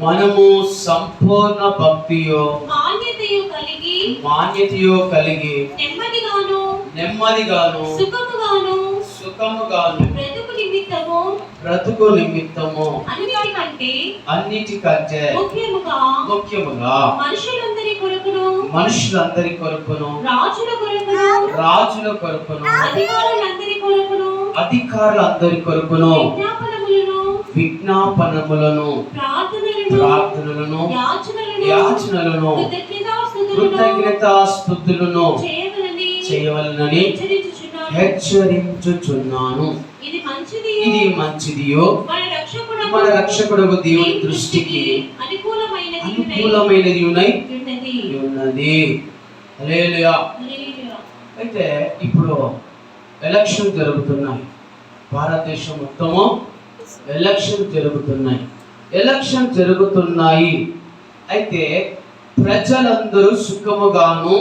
మనము సంపూర్ణ భక్తియు మాన్యతయు కలిగి నెమ్మదిగాను సుఖముగాను బ్రతుకు నిమిత్తము అన్నిటికంటే ముఖ్యముగా మనుషులందరి కొరకును రాజుల కొరకును అధికారులందరి కొరకును విజ్ఞాపనములను ప్రార్థనలను యాచనలను కృతజ్ఞతాస్తుతులను చేయవలనని హెచ్చరించుచున్నాను. ఇది మంచిదియో మన రక్షకుడు దేవుని దృష్టికి అనుకూలమైనది ఉన్నది. హల్లెలూయా. అయితే ఇప్పుడు ఎలక్షన్ జరుగుతున్నాయి, భారతదేశం మొత్తము ఎలక్షన్ జరుగుతున్నాయి. అయితే ప్రజలందరూ సుఖముగాను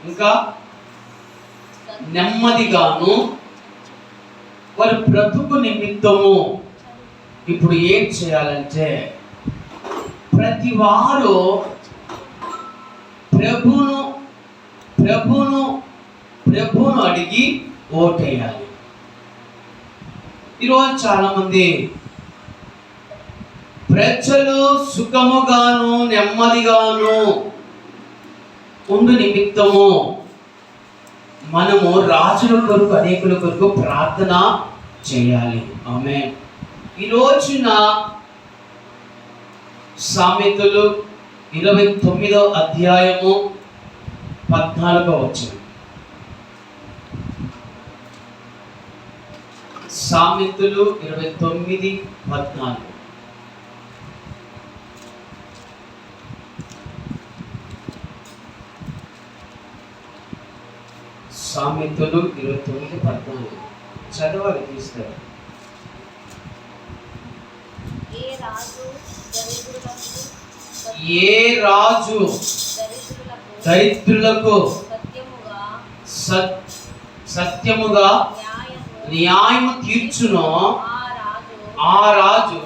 ఇంకా నెమ్మదిగాను వారి బ్రతుకు నిమిత్తము ఇప్పుడు ఏం చేయాలంటే ప్రతి వారు ప్రభువును అడిగి ఓటేయాలి. ఈరోజు చాలా మంది ప్రజలు సుఖముగాను నెమ్మదిగాను ఉండు నిమిత్తము మనము రాజుల కొరకు అనేకుల కొరకు ప్రార్థన చేయాలి. ఆమేన్. ఈ రోజున సామెతలు 29వ అధ్యాయము 14వ వచనం. సామెతలు 29:14. సామెతలు 29:14 చదవాలి, తీస్తారు. ఏ రాజు దరిద్రులకు సత్యముగా న్యాయము తీర్చునో ఆ రాజు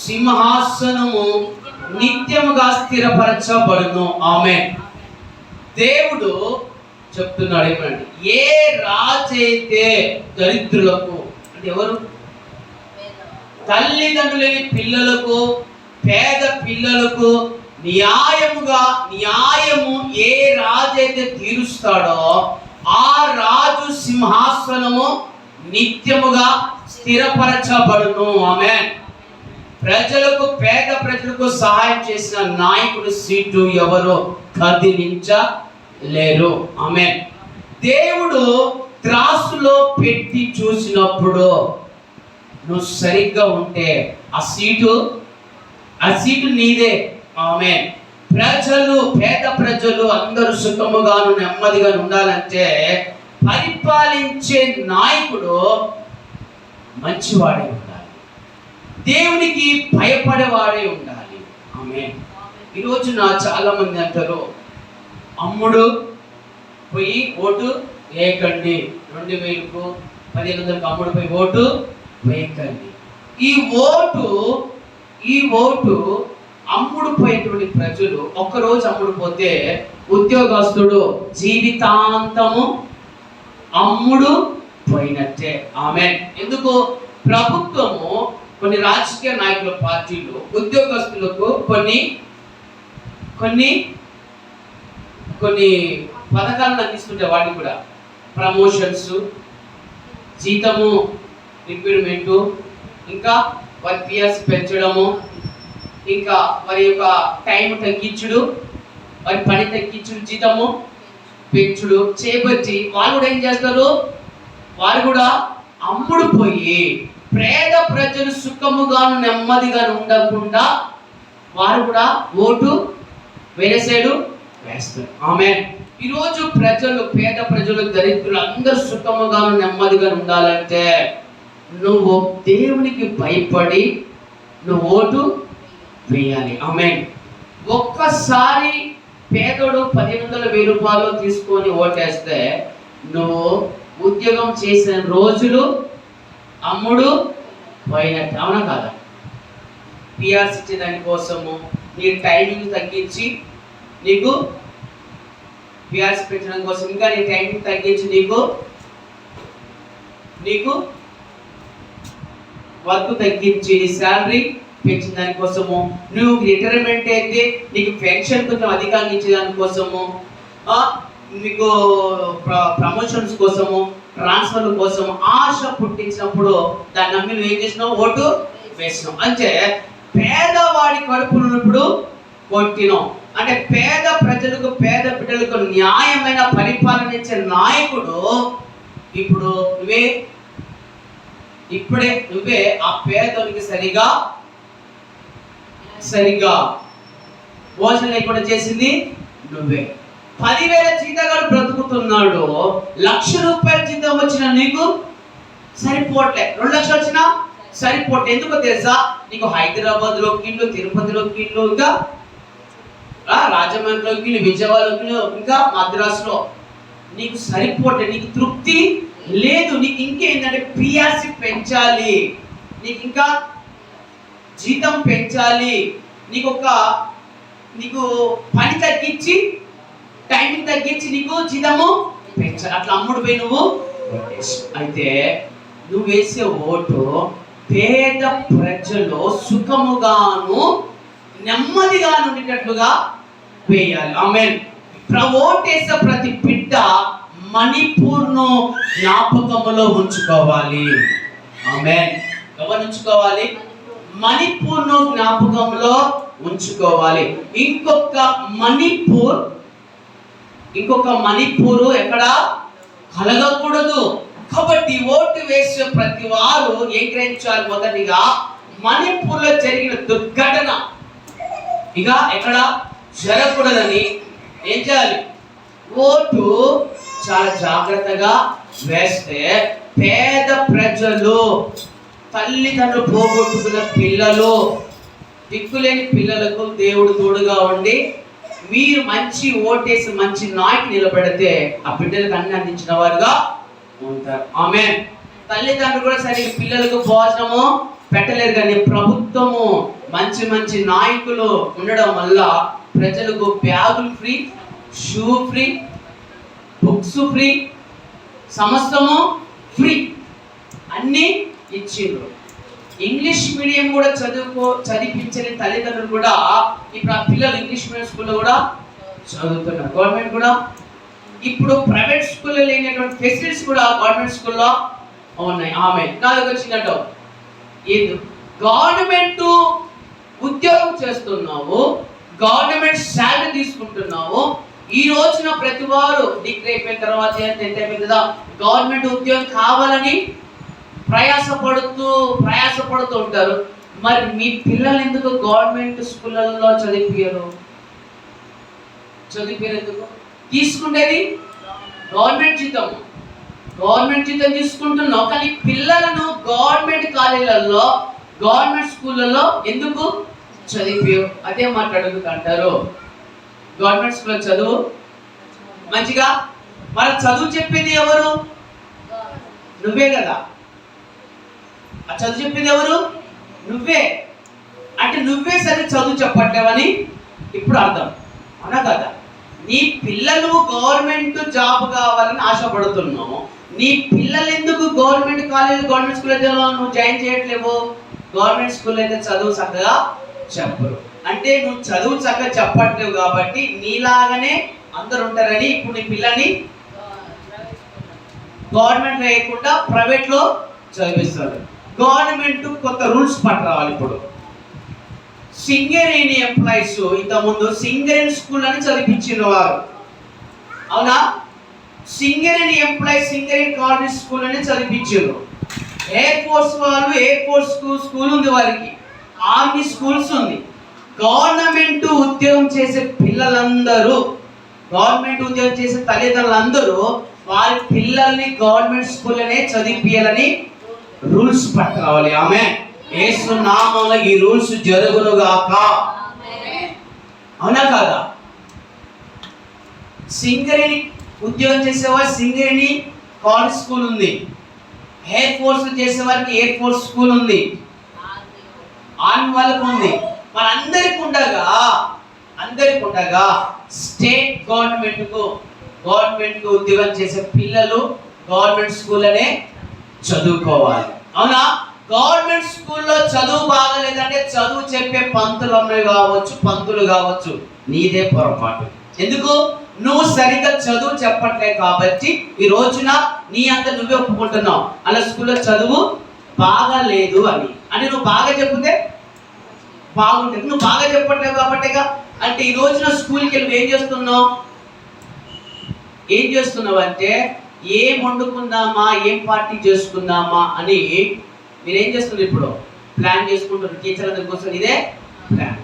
సింహాసనము నిత్యముగా స్థిరపరచబడును. ఆమేన్. దేవుడు చెప్తున్నాడు ఏమంటే, ఏ రాజైతే దరిద్రులకు, అంటే ఎవరు? తల్లిదండ్రులేని పిల్లలకు, పేద పిల్లలకు న్యాయము ఏ రాజైతే తీరుస్తాడో ఆ రాజు సింహాసనము నిత్యముగా స్థిరపరచబడును. ఆమేన్. ప్రజలకు, పేద ప్రజలకు సహాయం చేసిన నాయకుడు సీటు ఎవరో కదిలించలేరు. ఆమేన్. దేవుడు త్రాసులో పెట్టి చూసినప్పుడు నువ్వు సరిగ్గా ఉంటే ఆ సీటు నీదే. ఆమేన్. పేద ప్రజలు అందరూ సుఖముగాను నెమ్మదిగా ఉండాలంటే పరిపాలించే నాయకుడు మంచివాడే ఉండాలి, దేవునికి భయపడేవాడే ఉండాలి. ఆమేన్. ఈరోజు చాలా మంది అంటారు, అమ్ముడు పోయి ఓటు వేయకండి, 2000కు 1500కు అమ్ముడు పోయి ఓటు వేయకండి. ఈ ఓటు అమ్ముడు పోయేటువంటి ప్రజలు ఒక్కరోజు అమ్ముడు పోతే ఉద్యోగస్తుడు జీవితాంతము అమ్ముడు పోయినట్టే. ఆమేన్. ఎందుకు? ప్రభుత్వము, కొన్ని రాజకీయ నాయకుల పార్టీలు ఉద్యోగస్తులకు కొన్ని పథకాలను అందిస్తుంటే వాటిని కూడా ప్రమోషన్స్, జీతము ఇంక్రిమెంటు, ఇంకా వారి పిఎస్ పెంచడము, ఇంకా వారి యొక్క టైం తగ్గించుడు, వారి పని తగ్గించుడు, జీతము పెంచుడు చేపట్టి వాళ్ళు కూడా ఏం చేస్తారు? వారు కూడా అమ్ముడు పోయి పేద ప్రజలు సుఖముగాను నెమ్మదిగా ఉండకుండా వారు కూడా ఓటు వేరే సైడు వేస్తారు. ఆమేన్. ఈరోజు పేద ప్రజలు దరిద్రులు అందరూ సుఖముగాను నెమ్మదిగా ఉండాలంటే నువ్వు దేవునికి భయపడి నువ్వు ఓటు వేయాలి. ఆమేన్. ఒక్కసారి పేదోడు 1500-1000 రూపాయలు తీసుకొని ఓటేస్తే నువ్వు ఉద్యోగం చేసిన రోజులు అమ్ముడు పోయినట్టు. అవునా కాదా? పిఆర్స్ ఇచ్చే దానికోసము నీ టైమింగ్ తగ్గించి నీకు పిఆర్స్ పెట్టడం కోసం ఇంకా నీ టైమింగ్ తగ్గించి నీకు వర్క్ తగ్గించి నీ శాలరీ పెంచిన దానికోసము, నువ్వు రిటైర్మెంట్ అయితే నీకు పెన్షన్ కొంచెం అధికంగా ఇచ్చే దానికోసము, మీకు ప్రమోషన్స్ కోసము, ట్రాన్స్ఫర్ల కోసం ఆశ పుట్టించినప్పుడు దాన్ని నమ్మి నువ్వు ఏం చేసినావు? ఓటు వేసినావు. అంటే పేదవాడి కడుపులు ఉన్నప్పుడు కొట్టినాం. అంటే పేద ప్రజలకు, పేద బిడ్డలకు న్యాయమైన పరిపాలన ఇచ్చే నాయకుడు ఇప్పుడు నువ్వే ఆ పేదోనికి సరిగా భోజనం లేకుండా చేసింది నువ్వే. 10,000 జీతగాడు బ్రతుకుతున్నాడు, 1,00,000 రూపాయల జీతం వచ్చిన నీకు సరిపోవట్లే, 2 లక్షలు వచ్చినా సరిపోవట్లే. ఎందుకో తెలుసా? నీకు హైదరాబాద్ లో కిల్లు, తిరుపతిలో కిల్లు, ఇంకా రాజమండ్రిలో కిల్లు, విజయవాడలో కిల్లు, ఇంకా మద్రాసులో నీకు సరిపోవట్లే, నీకు తృప్తి లేదు. నీకు ఇంకేంటంటే పిఆర్సి పెంచాలి, నీకు ఇంకా జీతం పెంచాలి, నీకు పని తగ్గించి, టైమింగ్ తగ్గించి నీకు జీతము పెంచాలి. అట్లా అమ్ముడు పోయి నువ్వు అయితే నువ్వు వేసే ఓటు పేద ప్రజలు సుఖముగాను నెమ్మదిగా ఉండేటట్లుగా వేయాలి. ఆమేన్. ఓటేసే ప్రతి బిడ్డ మణిపూర్ను జ్ఞాపకములో ఉంచుకోవాలి. ఆమేన్. గమనించుకోవాలి, మణిపూర్ను జ్ఞాపకంలో ఉంచుకోవాలి. ఇంకొక మణిపూర్ ఎక్కడ కలగకూడదు. కాబట్టి ఓటు వేసే ప్రతి వారు ఏం గ్రహించాలి? మొదటిగా మణిపూర్లో జరిగిన దుర్ఘటన ఇక ఎక్కడ జరగకూడదని ఏం చేయాలి? ఓటు చాలా జాగ్రత్తగా వేస్తే పేద ప్రజలు, తల్లిదండ్రులు పోగొట్టుకున్న పిల్లలు, దిక్కులేని పిల్లలకు దేవుడు తోడుగా ఉండి మీరు మంచి ఓటేసి మంచి నాయకు నిలబెడితే ఆ బిడ్డలకు అన్ని అందించిన వారుగా ఉంటారు. ఆమేన్. తల్లిదండ్రులు కూడా సరిగ్గా పిల్లలకు భోజనము పెట్టలేరు, కానీ ప్రభుత్వము మంచి నాయకులు ఉండడం వల్ల ప్రజలకు బ్యాగులు free, shoe free, books free, సమస్తము ఫ్రీ అన్నీ ఇచ్చిండ్రు. ఇంగ్లీష్ మీడియం కూడా చదివించని తల్లిదండ్రులు కూడా ఇప్పుడు ఆ పిల్లలు ఇంగ్లీష్ మీడియం స్కూల్లో కూడా చదువుతున్నారు. గవర్నమెంట్ కూడా ఇప్పుడు ప్రైవేట్ స్కూల్లో లేనటువంటి ఫెసిలిటీస్ కూడా గవర్నమెంట్ స్కూల్లో ఉన్నాయి. ఆమె నాలుగు వచ్చినట్టు ఏది గవర్నమెంట్ ఉద్యోగం చేస్తున్నావు, గవర్నమెంట్ శాలరీ తీసుకుంటున్నావు. ఈ రోజున ప్రతి వారు డిగ్రీ అయిపోయిన తర్వాత టెన్త్ అయిపోయిన కదా గవర్నమెంట్ ఉద్యోగం కావాలని ప్రయాసపడుతూ ఉంటారు. మరి మీ పిల్లలు ఎందుకు గవర్నమెంట్ స్కూళ్ళల్లో చదివిపోయారు ఎందుకు? తీసుకుంటేది గవర్నమెంట్ జీతం తీసుకుంటున్నావు, కానీ పిల్లలను గవర్నమెంట్ కాలేజీలలో, గవర్నమెంట్ స్కూళ్ళలో ఎందుకు చదివిపోయావు? అదే మాట్లాడుకుంటారు. గవర్నమెంట్ స్కూల్లో చదువు మంచిగా, మరి చదువు చెప్పేది ఎవరు? నువ్వే కదా. ఆ చదువు చెప్పేది ఎవరు? నువ్వే. అంటే నువ్వే సరే చదువు చెప్పట్లేవని ఇప్పుడు అర్థం, అవునా కదా? నీ పిల్లలు గవర్నమెంట్ జాబ్ కావాలని ఆశపడుతున్నావు, నీ పిల్లలు ఎందుకు గవర్నమెంట్ కాలేజ్, గవర్నమెంట్ స్కూల్ అయితే నువ్వు జాయిన్ చేయట్లేవు? గవర్నమెంట్ స్కూల్ అయితే చదువు చక్కగా చెప్పరు. అంటే నువ్వు చదువు చక్కగా చెప్పట్లేవు కాబట్టి నీలాగానే అందరు ఉంటారని ఇప్పుడు నీ పిల్లని గవర్నమెంట్ వేయకుండా ప్రైవేట్ లో చదివిస్తారు. గవర్నమెంట్ కొత్త రూల్స్ పట్టరావాలి. ఇప్పుడు సింగరేణి ఎంప్లాయీస్ ఇంతకుముందు సింగరేణి స్కూల్ అని చదివించిన వారు, అవునా? Singareni employees Singareni college school అని చదివించారు. ఎయిర్ ఫోర్స్ వాళ్ళు ఎయిర్ ఫోర్స్ స్కూల్ ఉంది, వారికి ఆర్మీ స్కూల్స్ ఉంది. గవర్నమెంట్ ఉద్యోగం చేసే పిల్లలందరూ, గవర్నమెంట్ ఉద్యోగం చేసే తల్లిదండ్రులందరూ వారి పిల్లల్ని గవర్నమెంట్ స్కూల్లోనే చదివించాలని రూల్స్ పట్టుకోవాలి. ఆమె యేసు నామములో ఈ రూల్స్ జరుగునుగాక. అవునా కాదా? సింగరేణి ఉద్యోగం చేసేవారు సింగరేణి కాలేజ్ స్కూల్ ఉంది, ఎయిర్ ఫోర్స్ చేసే వారికి ఎయిర్ ఫోర్స్ స్కూల్ ఉంది, ఆర్మీ వాళ్ళకు ఉంది. మరి అందరికి ఉండగా స్టేట్ గవర్నమెంట్ కు ఉద్యోగం చేసే పిల్లలు గవర్నమెంట్ స్కూల్ అనే చదువుకోవాలి. అవునా? గవర్నమెంట్ స్కూల్లో చదువు బాగలేదంటే చదువు చెప్పే పంతులు కావచ్చు నీదే పొరపాటు. ఎందుకు? నువ్వు సరిగ్గా చదువు చెప్పట్లేదు కాబట్టి ఈ రోజున నీ అంత నువ్వే ఒప్పుకుంటున్నావు అలా స్కూల్లో చదువు బాగాలేదు అని. అంటే నువ్వు బాగా చెప్తే బాగుంటుంది, నువ్వు బాగా చెప్పట్లేదు కాబట్టిగా. అంటే ఈ రోజున స్కూల్కి వెళ్ళి ఏం చేస్తున్నావు అంటే ఏం వండుకుందామా, ఏం పార్టీ చేసుకుందామా అని మీరేం చేస్తున్నారు? ఇప్పుడు ప్లాన్ చేసుకుంటారు. టీచర్ అందరి కోసం ఇదే ప్లాన్.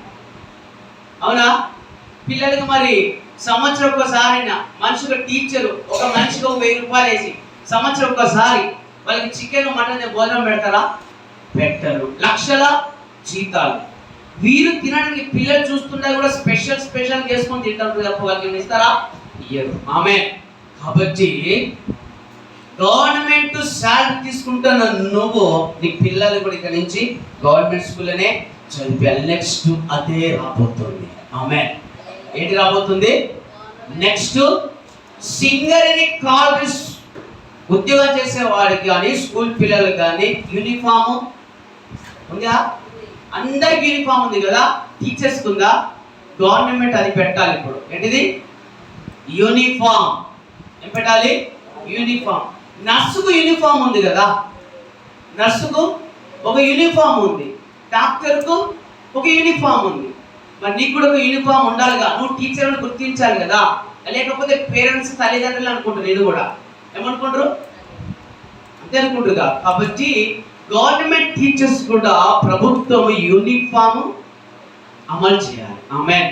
అవునా? పిల్లలకి మరి సంవత్సరం ఒక్కసారైనా మనిషిగా టీచరు ఒక మనిషికి 1000 రూపాయలు వేసి సంవత్సరం ఒక్కసారి వాళ్ళకి చికెన్ మటన్ భోజనం పెడతారా? పెట్టరు. లక్షల జీతాలు వీరు తినడానికి పిల్లలు చూస్తుంటే కూడా స్పెషల్ చేసుకొని తింటారు తప్ప వాళ్ళకి ఇస్తారా? ఇయ్యరు. ఆమె కాబట్టి గవర్నమెంట్ శాలరీ తీసుకుంటున్న నువ్వు నీ పిల్లలు కూడా ఇక్కడ నుంచి గవర్నమెంట్ స్కూల్లోనే చదివాలి. నెక్స్ట్ అదే రాబోతుంది. ఆమె ఏంటి రాబోతుంది? నెక్స్ట్ సింగరేణి కాలేజ్ ఉద్యోగం చేసే వాడికి కానీ స్కూల్ పిల్లలు కానీ యూనిఫామ్ ఉందా? అందరికి యూనిఫామ్ ఉంది కదా, టీచర్స్కి ఉందా? గవర్నమెంట్ అది పెట్టాలి. ఇప్పుడు ఏంటిది? యూనిఫామ్. ఏం పెట్టాలి? యూనిఫామ్. నర్సుకు యూనిఫామ్ ఉంది కదా, నర్సుకు ఒక యూనిఫామ్ ఉంది, డాక్టర్కు ఒక యూనిఫామ్ ఉంది. మరి నీకు కూడా ఒక యూనిఫామ్ ఉండాలిగా. నువ్వు టీచర్ని గుర్తించాలి కదా. లేకపోతే పేరెంట్స్ తల్లిదండ్రులు అనుకుంటారు. నేను కూడా ఏమనుకుంటారు? అంతే అనుకుంటారుగా. కాబట్టి గవర్నమెంట్ టీచర్స్ కూడా ప్రభుత్వం యూనిఫామ్ అమలు చేయాలి. ఆమేన్.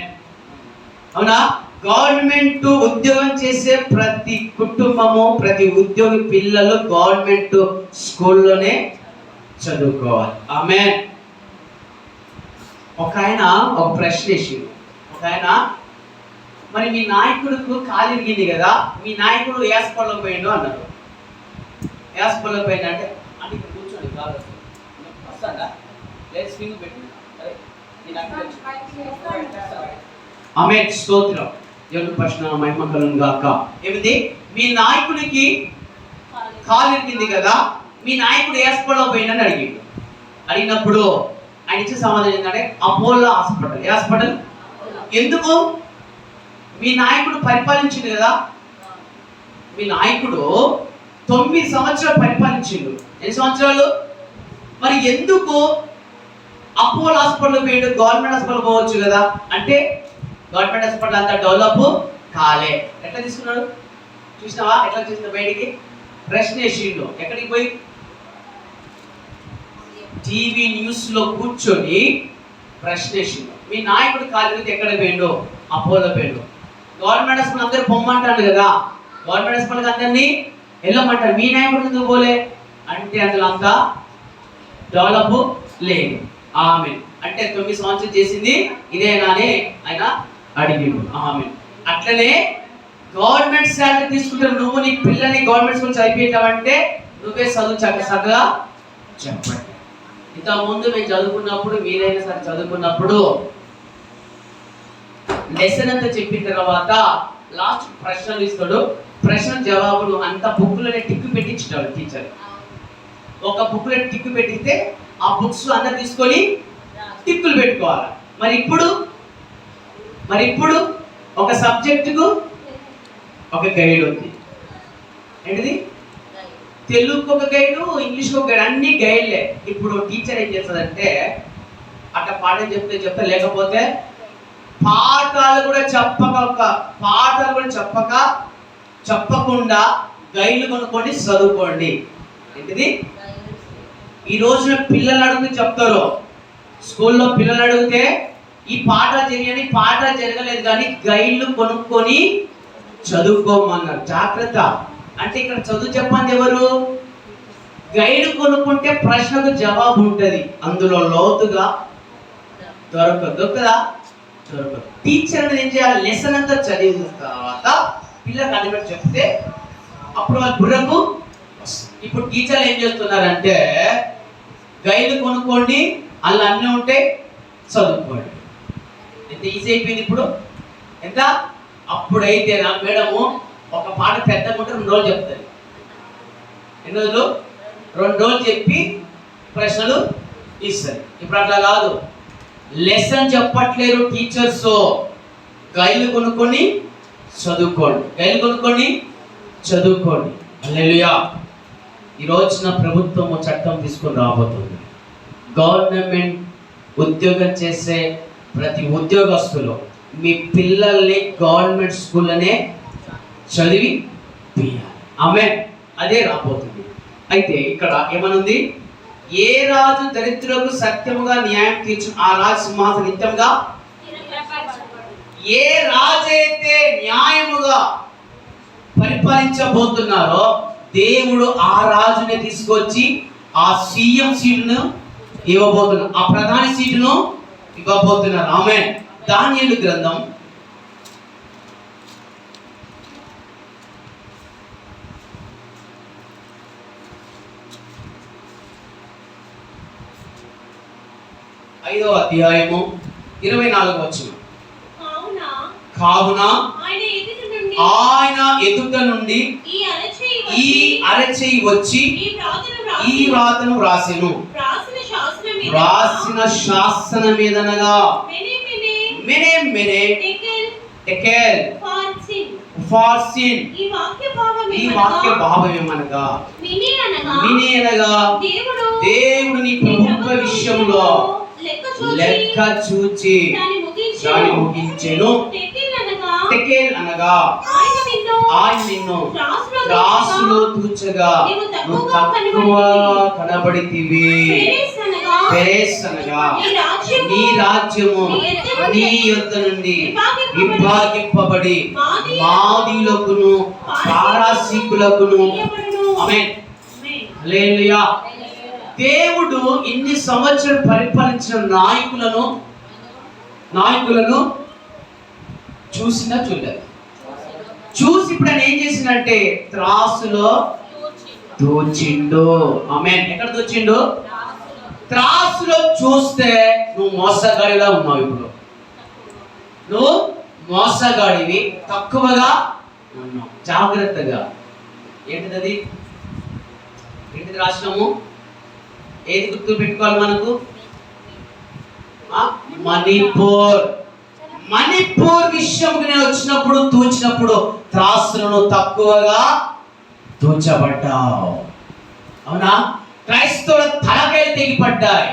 అవునా? గవర్నమెంట్ ఉద్యోగం చేసే ప్రతి కుటుంబము, ప్రతి ఉద్యోగి పిల్లలు గవర్నమెంట్ స్కూల్లోనే చదువుకోవాలి. ఆమేన్. ఒక ప్రశ్న వేసిండు. మరి మీ నాయకుడికి కాలు ఇరిగింది కదా, మీ నాయకుడు యాసపల్లో పోయిండు అన్నారు. యాసపల్లో పోయిందంటే అంటే ఇక్కడ కూర్చోండి, కాలు వస్తుందా? లేదు, స్వింగ్ పెట్టింది. ఆమేన్. స్తోత్రం. దేవుని ప్రశ్న మహిమ కలుగును గాక. ఏమిటి? మీ నాయకుడికి కాలు ఇరిగింది కదా, మీ నాయకుడు యాసపల్లో పోయిందని అడిగినప్పుడు ఆయన ఇచ్చే సమాధానం ఏంటంటే అపోలో హాస్పిటల్. ఏ హాస్పిటల్? ఎందుకు? మీ నాయకుడు పరిపాలించిండు కదా, మీ నాయకుడు 9 సంవత్సరాలు పరిపాలించిండు. ఎన్ని సంవత్సరాలు? మరి ఎందుకు అపోలో హాస్పిటల్ పోయిండు? గవర్నమెంట్ హాస్పిటల్ పోవచ్చు కదా. అంటే గవర్నమెంట్ హాస్పిటల్ అంతా డెవలప్ కాలే. ఎట్లా తీసుకున్నాడు? చూసినావా ఎట్లా చూసిన? బయటికి ప్రశ్న వేసిండు. ఎక్కడికి పోయి? టీవీ న్యూస్ లో కూర్చొని ప్రశ్న వేసిండు. మీ నాయకుడు కాలేజీకి ఎక్కడ పోయిండు? అపోలో పోయిండు. గవర్నమెంట్ హాస్పిటల్ అందరూ పొమ్మంటాడు కదా, గవర్నమెంట్ హాస్పిటల్కి అందరినీ వెళ్ళమంటారు. మీ నాయకుడు ఎందుకు పోలే అంటే అందులో అంతా డెవలప్ లేదు. ఆమె అంటే 9 సంవత్సరాలు చేసింది ఇదేనా అని ఆయన అడిగిండు. ఆమె అట్లనే గవర్నమెంట్ శాలరీ తీసుకుంటే నువ్వు నీ పిల్లని గవర్నమెంట్ స్కూల్ చదివించావంటే నువ్వే చదువు చక్కగా చెప్పండి. ఇంతకుముందు మేము చదువుకున్నప్పుడు, మీరైనా సరే చదువుకున్నప్పుడు లెసన్ అంతా చెప్పిన తర్వాత లాస్ట్ ప్రశ్నలు ఇస్తాడు. ప్రశ్న జవాబులు అంత బుక్లోనే టిక్కు పెట్టించాడు టీచర్. ఒక బుక్లో టిక్కు పెట్టిస్తే ఆ బుక్స్ అందరు తీసుకొని టిక్కులు పెట్టుకోవాలి. మరి ఇప్పుడు ఒక సబ్జెక్టుకు ఒక గైడ్ ఉంది. ఏంటిది? తెలుగుకు ఒక గైడు, ఇంగ్లీష్కి ఒక గైడ్, అన్ని గైడ్లే. ఇప్పుడు టీచర్ ఏం చేస్తుందంటే అట్లా పాఠం చెప్తే లేకపోతే పాఠాలు కూడా చెప్పకుండా గైడ్లు కొనుక్కోండి, చదువుకోండి. ఏంటిది? ఈ రోజున పిల్లలు అడిగితే చెప్తారు. స్కూల్లో పిల్లలు అడిగితే ఈ పాఠాలు జరగలేదు కానీ గైడ్లు కొనుక్కొని చదువుకోమన్నారు. జాగ్రత్త. అంటే ఇక్కడ చదువు చెప్పండి ఎవరు? గైడ్ కొనుక్కుంటే ప్రశ్నకు జవాబు ఉంటుంది, అందులో లోతుగా దొరకదు కదా. టీచర్ ఏం చేయాలి? లెసన్ అంతా చదివిన తర్వాత పిల్లలకు అడిగి చెప్తే అప్పుడు వాళ్ళ బుర్రకు వస్తుంది. ఇప్పుడు టీచర్లు ఏం చేస్తున్నారంటే గైడ్లు కొనుక్కోండి, అలా అన్నీ ఉంటే చదువుకోండి. ఎంత ఈజీ అయిపోయింది ఇప్పుడు. ఎంత అప్పుడైతే నా మేడము ఒక పాట పెద్దగా ఉంటే 2 రోజులు చెప్తుంది. ఎన్ని రోజులు? 2 రోజులు చెప్పి ప్రశ్నలు ఇస్తారు. ఇప్పుడు అట్లా కాదు, లెసన్ చెప్పట్లేరు టీచర్స్. గైడ్లు కొనుక్కొని చదువుకోండి, గైడ్లు కొనుక్కొని చదువుకోండి. హల్లెలూయా. ఈ రోజున ప్రభుత్వం చట్టం తీసుకొని రాబోతుంది. గవర్నమెంట్ ఉద్యోగం చేసే ప్రతి ఉద్యోగస్తులు మీ పిల్లల్ని గవర్నమెంట్ స్కూల్లోనే చదివి తీయాలి. ఆమేన్. అదే రాబోతుంది. అయితే ఇక్కడ ఏమనుంది? ఏ రాజు దరిద్రులకు సత్యముగా న్యాయం తీర్చు ఆ రాజు సింహాసనం నిత్యంగా. ఏ రాజైతే న్యాయముగా పరిపాలించబోతున్నారో దేవుడు ఆ రాజుని తీసుకొచ్చి ఆ సీఎం సీటును ఇవ్వబోతున్నారు, ఆ ప్రధాని సీటును ఇవ్వబోతున్నారు. ఆమేన్. దానియేలు గ్రంథం 5వ అధ్యాయము 24వ వచనం. కావున ఆయన ఎదుట నుండి ఈ అరచేయి వచ్చి ఈ వ్రాతను వ్రాసెను. వ్రాసిన శాసనం మీదనగా మెనే మెనే టెకెల్ ఫార్సిన్. ఈ వాక్య భావం ఏమనగా మిని అనగా దేవుడు నీ ప్రభుత్వ విషయంలో లెక్క చూచి దాని ముగించెను. టెకెల్ అనగా ఆయన నిన్ను త్రాసులో తూచగా నువ్వు తక్కువ కనబడితివి. పెరెస్ అనగా నీ రాజ్యము నీ యొద్ద నుండి విభాగింపబడి మాదీయులకును పారాసీకులకును. ఆమేన్. హల్లెలూయా. దేవుడు ఇన్ని సంవత్సరాలు పరిపాలించిన నాయకులను చూసినా చూడలేదు. చూసి ఇప్పుడు ఆయన ఏం చేసిందంటే త్రాసులో దూచిండు. ఆమేన్. ఎక్కడ దూచిండు? త్రాసులో చూస్తే నువ్వు మోసగాడిలా ఉన్నావు. ఇప్పుడు నువ్వు మోసగాడివి, తక్కువగా ఉన్నావు. జాగ్రత్తగా. ఏంటిది? ఏంటిది రాసినాము? ఏది గుర్తు పెట్టుకోవాలి మనకు? మణిపూర్ విషయంకి నేను వచ్చినప్పుడు తూచినప్పుడు త్రాసులను తక్కువగా తూచబడ్డావు. అవునా? క్రైస్తవుల తలకాయలు తెగిపడ్డాయి.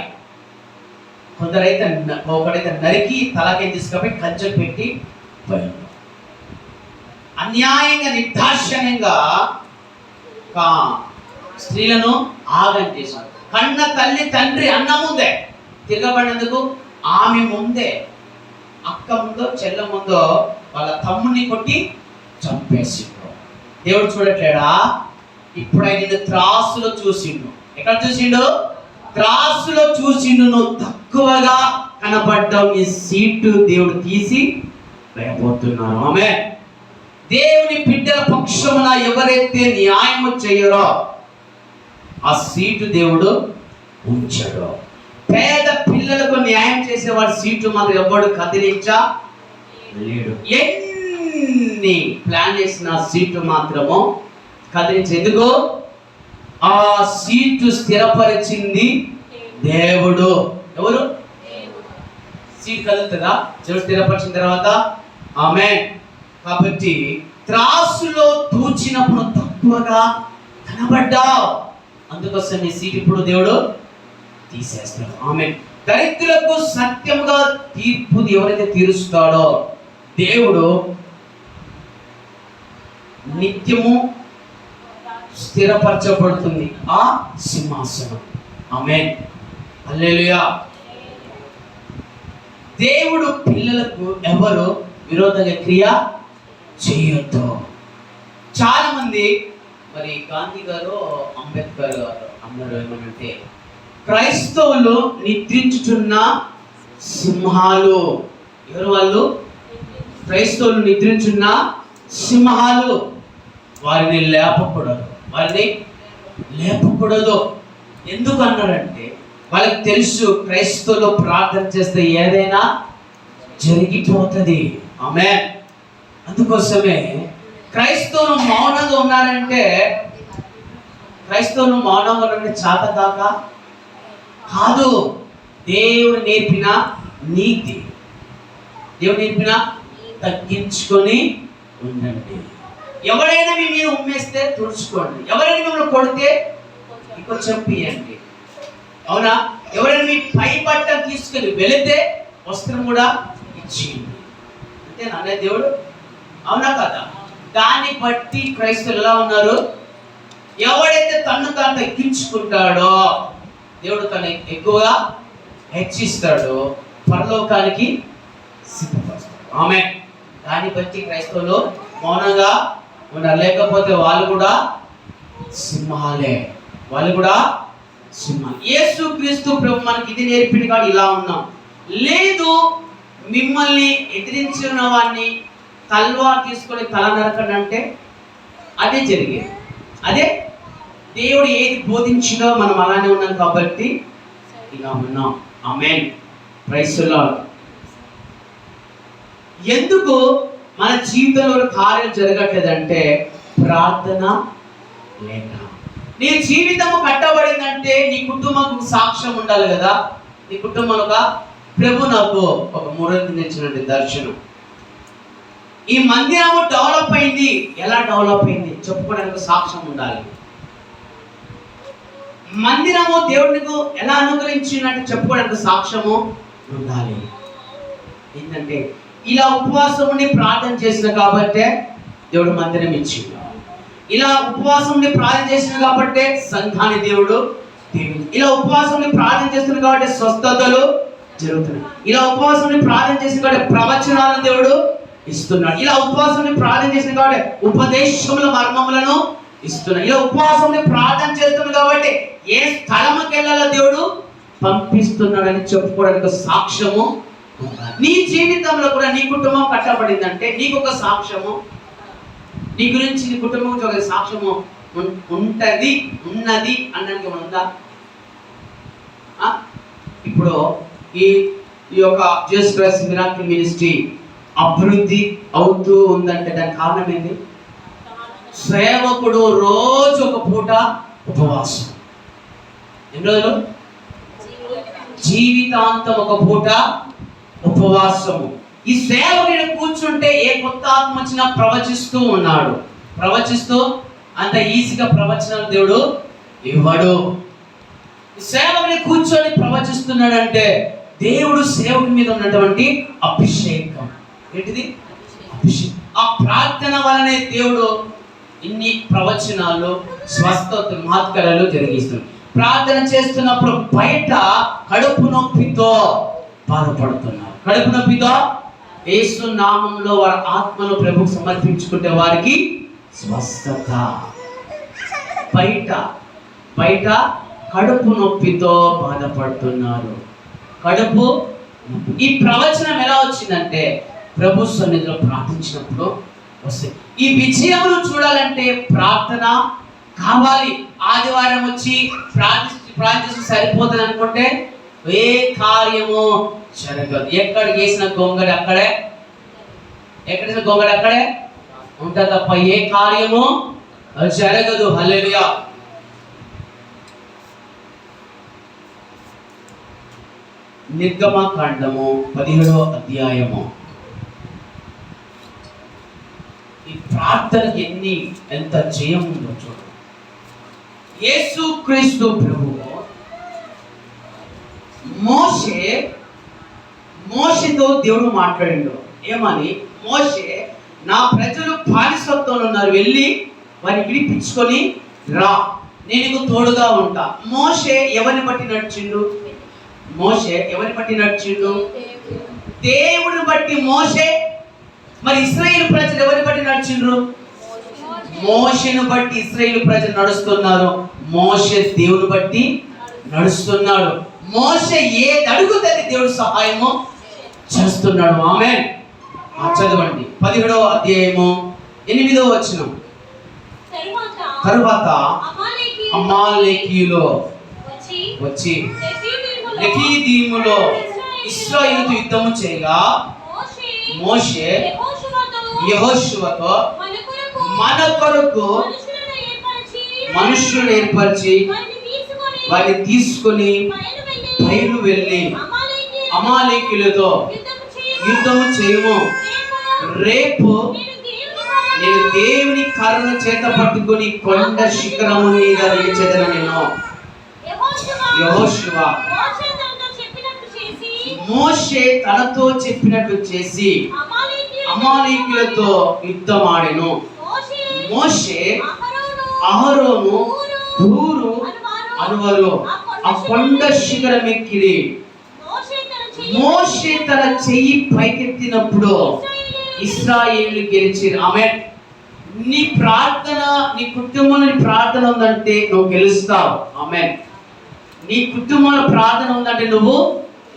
ఒకడైతే నరికి తలకాయ తీసుకపోయి కంచె పెట్టి పోయాడు. అన్యాయంగా నిర్దాక్షిణ్యంగా స్త్రీలను ఆగం చేశాడు. కన్న తల్లి తండ్రి అన్న ముందే తిరగబడినందుకు ఆమె ముందే, అక్క ముందో చెల్ల ముందో వాళ్ళ తమ్ముడిని కొట్టి చంపేసిండు. దేవుడు చూడట్లేడా? ఇప్పుడు ఆయన త్రాసులో చూసిండు. ఎక్కడ చూసిండు? త్రాసులో చూసిండు. నువ్వు తక్కువగా కనబడ్డావు. నీ సీటు దేవుడు తీసి వేయబోతున్నాను. ఆమేన్. దేవుని బిడ్డల పక్షమున ఎవరైతే న్యాయము చేయరో ఆ సీటు దేవుడు ఉంచాడు. పేద పిల్లలకు న్యాయం చేసేవాడు సీటు మాత్రం ఎవడు కదిలించలేడు. ఎన్ని ప్లాన్ చేసిన సీటు మాత్రము కదిలించేందుకు ఆ సీటు స్థిరపరిచింది దేవుడు. ఎవరు? సీటు కదులుతుందా దేవుడు స్థిరపరిచిన తర్వాత? ఆమేన్. కాబట్టి త్రాసులో తూచినప్పుడు తక్కువగా కనబడ్డావు. అందుకోసం నీ సీటు ఇప్పుడు దేవుడు తీసేస్తాడు. ఆమేన్. దరిద్రులకు సత్యముగా తీర్పు ఎవరైతే తీరుస్తాడో దేవుడు నిత్యము స్థిరపరచబడుతుంది ఆ సింహాసనం. ఆమేన్. హల్లెలూయా. దేవుడు పిల్లలకు ఎవరు విరోధంగా క్రియ చేయొద్దు. చాలా మంది మరి గాంధీ గారు అంబేద్కర్ గారు అందరూ ఏమనంటే క్రైస్తవులు నిద్రించుచున్న సింహాలు. ఎవరు వాళ్ళు? క్రైస్తవులు నిద్రించున్న సింహాలు. వారిని లేపకూడదు, వారిని లేపకూడదు. ఎందుకు అన్నారంటే వాళ్ళకి తెలుసు క్రైస్తవులు ప్రార్థన చేస్తే ఏదైనా జరిగిపోతుంది. ఆమేన్. అందుకోసమే క్రైస్తవులు మౌనంగా ఉన్నారంటే చేత కాదు. దేవుడు నేర్పిన నీతి, దేవుడు నేర్పిన తగ్గించుకొని ఉండండి. ఎవరైనా మీ మీద ఉమ్మేస్తే తుడుచుకోండి. ఎవరైనా మిమ్మల్ని కొడితే ఇంకో చెప్పియండి. అవునా? ఎవరైనా మీ పై బట్ట తీసుకుని వెళితే వస్త్రం కూడా ఇచ్చేయండి. అంతేనా అనే దేవుడు? అవునా కదా? దాన్ని బట్టి క్రైస్తవులు ఎలా ఉన్నారు? ఎవడైతే తన్ను తాను తగ్గించుకుంటాడో దేవుడు తను ఎక్కువగా హెచ్చిస్తాడో పరలోకానికి సిద్ధపరుస్తాడు. ఆమేన్. దాన్ని బట్టి క్రైస్తవులు మౌనంగా ఉన్నారు. లేకపోతే వాళ్ళు కూడా సింహాలే. యేసుక్రీస్తు ప్రభు మనకి ఇది నేర్పిన కాదు ఇలా ఉన్నాం. లేదు మిమ్మల్ని ఎదిరించిన వాడిని తల్వార్ తీసుకొని తల నరకండి అంటే అదే జరిగేది. అదే దేవుడు ఏది బోధించిందో మనం అలానే ఉన్నాం కాబట్టి ఇలా ఉన్నాం. ఆమేన్. Praise the Lord. ఎందుకు మన జీవితంలో కార్యం జరగట్లేదంటే ప్రార్థన లేక. నీ జీవితము కట్టబడిందంటే నీ కుటుంబం సాక్ష్యం ఉండాలి కదా. నీ కుటుంబంలో ప్రభు నాకు ఒక 3 రోజులు ఇచ్చినటువంటి దర్శనం. ఈ మందిరము డెవలప్ అయింది. ఎలా డెవలప్ అయింది చెప్పుకోవడానికి సాక్ష్యం ఉండాలి. మందిరము దేవుడికి ఎలా అనుగ్రహించినట్టు చెప్పుకోవడానికి సాక్ష్యము ఉండాలి. ఏంటంటే ఇలా ఉపవాసం ఉండి ప్రార్థన చేసిన కాబట్టే దేవుడు మందిరం ఇచ్చింది. ఇలా ఉపవాసం ఉండి ప్రార్థన చేసిన కాబట్టే సంఘాన్ని దేవుడు దీవించాడు. ఇలా ఉపవాసం ఉండి ప్రార్థన చేస్తున్న కాబట్టి స్వస్థతలు జరుగుతున్నాయి. ఇలా ఉపవాసం ఉండి ప్రార్థన చేసిన కాబట్టి ప్రవచనాలను దేవుడు ఇస్తున్నాడు. ఇలా ఉపవాసం ఉండి ప్రార్థన చేసిన కాబట్టి ఉపదేశముల మర్మములను ఇస్తున్నాడు. ఇలా ఉపవాసం ఉండి ప్రార్థన చేస్తున్నాడు కాబట్టి ఏ స్థలముకి వెళ్ళాలో దేవుడు పంపిస్తున్నాడని చెప్పుకోవడానికి సాక్ష్యము. నీ జీవితంలో కూడా నీ కుటుంబం కట్టబడిందంటే నీకు ఒక సాక్ష్యము, నీ గురించి నీ కుటుంబం గురించి ఒక సాక్ష్యము ఉన్నది అనడానికి ఉందా? ఇప్పుడు ఈ యొక్క జీసస్ క్రైస్ట్ మిరాకిల్ మినిస్ట్రీ అభివృద్ధి అవుతూ ఉందంటే దానికి కారణం ఏంటి? సేవకుడు రోజు ఒక పూట ఉపవాసం. ఎన్ని రోజులు? జీవితాంతం ఒక పూట ఉపవాసము. ఈ సేవకుడు కూర్చుంటే ఏ కొత్త ఆత్మ వచ్చినా ప్రవచిస్తూ ఉన్నాడు. ప్రవచిస్తూ అంత ఈజీగా ప్రవచనాలు దేవుడు ఇవ్వడు. సేవకుని కూర్చొని ప్రవచిస్తున్నాడంటే దేవుడు సేవకుని మీద ఉన్నటువంటి అభిషేకం. ఏంటిది? అభిషేకం. ఆ ప్రార్థన వలనే దేవుడు ఇన్ని ప్రవచనాలు, స్వస్థత, మహత్కార్యాలు జరిగిస్తున్నాడు. ప్రార్థన చేస్తున్నప్పుడు బయట కడుపు నొప్పితో బాధపడుతున్నారు. కడుపు నొప్పితో యేసు నామంలో వారి ఆత్మను ప్రభువుకు సమర్పించుకుంటే వారికి స్వస్థత. బయట కడుపు నొప్పితో బాధపడుతున్నారు. కడుపు. ఈ ప్రవచనం ఎలా వచ్చిందంటే ప్రభు సన్నిధిలో ప్రార్థించినప్పుడు వస్తాయి. ఈ విజయమును చూడాలంటే ప్రార్థన కావాలి. ఆదివారం వచ్చి ప్రార్థిస్తూ సరిపోతుంది అనుకుంటే ఏ కార్యము జరగదు. ఎక్కడికి వేసిన గొంగడి అక్కడే, ఎక్కడేసిన గొంగడి అక్కడే ఉంటుంది తప్ప ఏ కార్యము జరగదు. హల్లెలూయా. నిర్గమకాండము 17వ అధ్యాయము. ఈ ప్రార్థనకి ఎంత జయం ఉందో చూడండి. యేసుక్రీస్తు ప్రభువు మోషేతో దేవుడు మాట్లాడిండు. ఏమని? మోషే, నా ప్రజలు బానిసత్వంలో ఉన్నారు, వెళ్ళి వారిని విడిపించుకొని రా, నేను నీకు తోడుగా ఉంటా. మోషే ఎవరిని బట్టి నడిచిండు? దేవుడిని బట్టి మోషే. మరి ఇశ్రాయేలు ప్రజలు ఎవరిని బట్టి నడిచిండ్రు? మోషేను బట్టి ఇశ్రాయేలు ప్రజలు నడుస్తున్నారు. మోషే దేవుని బట్టి నడుస్తున్నాడు. మోషే ఏది అడుగుతుంది దేవుడు సహాయము చేస్తున్నాడు. ఆమేన్. చదవండి 17వ అధ్యాయము 8వ వచనం. తరువాత అమాలేకీయులు వచ్చి వచ్చి రెఫీదీములో రెఫీదీములో ఇశ్రాయేలుతో యుద్ధము చేయగా మోషే యెహోషువతో మన కొరకు మనుషులను ఏర్పరిచి వారిని తీసుకొని బయలు వెళ్ళి అమాలేకీయులతో యుద్ధము చేయము. రేపు నేను దేవుని కర్ర చేత పట్టుకొని కొండ శిఖరము మీద నిలిచెదను. నేను యెహోషువ మోషే తనతో చెప్పినట్టు చేసి అమాలేకీయులతో యుద్ధమాడెను. మోషే అహరోను హూరు అనువారు ఆ కొండ శిఖరం ఎక్కిరి. మోషే తన చెయ్యి పైకెత్తినప్పుడు ఇశ్రాయేలు గెలిచిరు. ఆమేన్. నీ ప్రార్థన, నీ కుటుంబంలో ప్రార్థన ఉందంటే నువ్వు గెలుస్తావు. ఆమేన్. నీ కుటుంబంలో ప్రార్థన ఉందంటే నువ్వు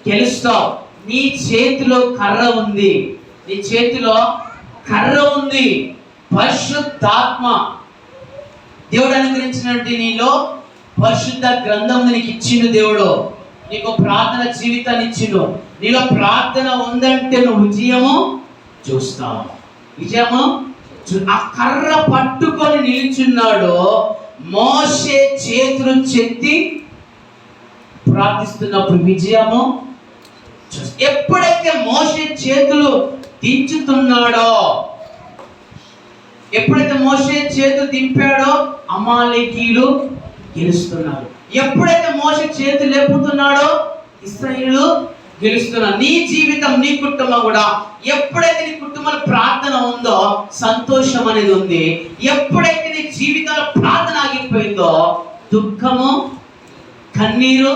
గెలుస్తావు. నీ చేతిలో కర్ర ఉంది, నీ చేతిలో కర్ర ఉంది. పరిశుద్ధాత్మ దేవుడు అనుగ్రహించినట్టు నీలో పరిశుద్ధ గ్రంథం నీకు ఇచ్చిండు. దేవుడు నీకు ప్రార్థన జీవితాన్ని ఇచ్చిండు. నీలో ప్రార్థన ఉందంటే నువ్వు విజయము చూస్తావు. విజయము ఆ కర్ర పట్టుకొని నిల్చున్నాడు. మోషే చేతులు చెత్తి ప్రార్థిస్తున్నప్పుడు విజయము ఎప్పుడైతే మోషే చేతులు దించుతున్నాడో, ఎప్పుడైతే మోషే చేతులు దింపాడో అమాలేకీయులు గెలుస్తున్నారు. ఎప్పుడైతే మోషే చేతులు లేపుతున్నాడో ఇశ్రాయేలు గెలుస్తున్నారు. నీ జీవితం, నీ కుటుంబం కూడా ఎప్పుడైతే నీ కుటుంబంలో ప్రార్థన ఉందో సంతోషం అనేది ఉంది. ఎప్పుడైతే నీ జీవితంలో ప్రార్థన ఆగిపోయిందో దుఃఖము, కన్నీరు